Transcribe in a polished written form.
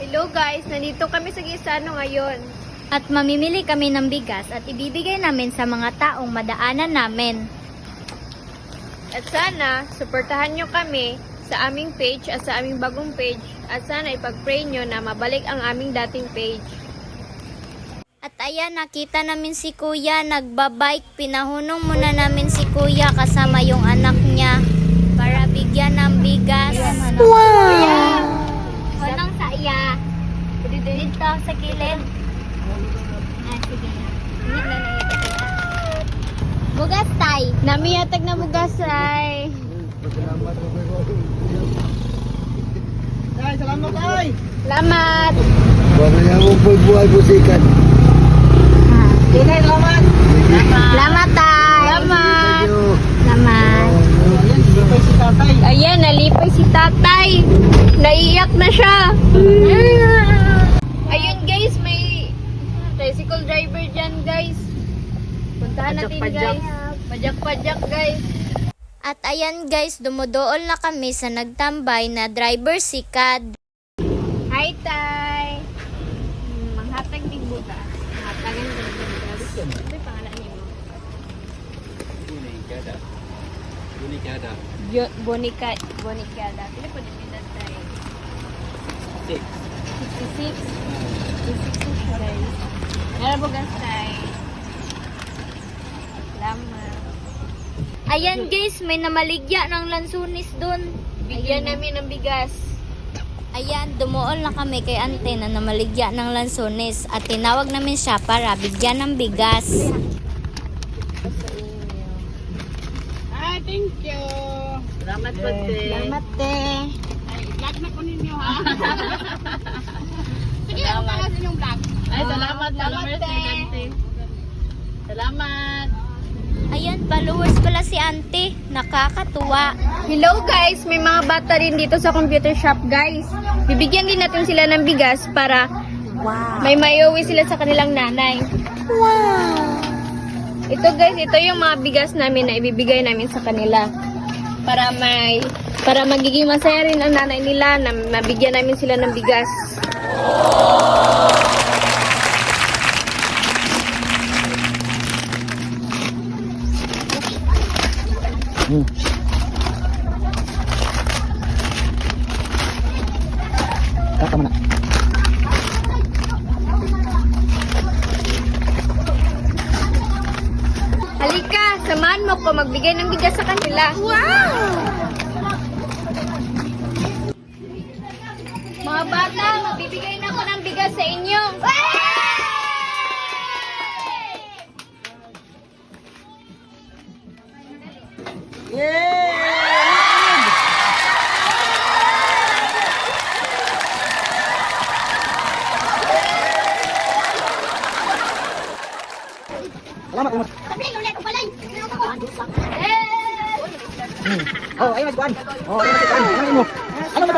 Hello guys, nandito kami sa Gisano ngayon. At mamimili kami ng bigas at ibibigay namin sa mga taong madaanan namin. At sana, suportahan nyo kami sa aming page at sa aming bagong page. At sana ipag-pray nyo na mabalik ang aming dating page. At ayan, nakita namin si Kuya nagbabike. Pinahunong muna namin si Kuya kasama yung anak niya para bigyan ng bigas. Wow! Hunong sa iya. Dito sa kilid. Sige na. Init na na ito. Bugas tay. Namiyatag na bugasay. Ay, salamat ay. Salamat! Baka niya mo po buhay busikan. Sige, salamat. Salamat tay. Salamat! Salamat. Ayan, si tatay. Ayan, nalipay si tatay. Naiiyak na siya. Ayun guys, may tricycle driver dyan guys. Puntahan natin guys. Pajak-pajak guys. At ayan guys, dumudool na kami sa nagtambay na driver si Kad. Hi tay! Manghatag ni buta. Hatagan ko ng butas. Ano yung pangalan niyo? Bunikada. Bonicada. Pili po din yung tay. 6. 66. 66 guys. Meron bugas tay. Salamat. Ayan guys, may namaligya ng lansunis dun. Bigyan namin ng bigas. Ayan, dumuol na kami kay ante na namaligya ng lansunis at tinawag namin siya para bigyan ng bigas. Ah, thank you. Salamat po, te. Salamat te. Ay, vlog na ko ninyo, ha? Sige, ako para sa inyong vlog. Ay, salamat. Salamat, te. Salamat. Ayan, followers pala si ante. Nakakatuwa. Hello guys, may mga bata rin dito sa computer shop guys. Bibigyan din natin sila ng bigas para may maiuwi sila sa kanilang nanay. Wow! Ito guys, ito yung mga bigas namin na ibibigay namin sa kanila. Para magiging masaya rin ang nanay nila na mabigyan namin sila ng bigas. Kaka mo na. Halika, samahan mo ko magbigay ng bigas sa kanila. Wow! Mga bata, magbibigay na ako ng bigas sa inyo. Salamat. Oh, ayun, Juan. Oh, ayun, Juan. Ano mo? Ano mo?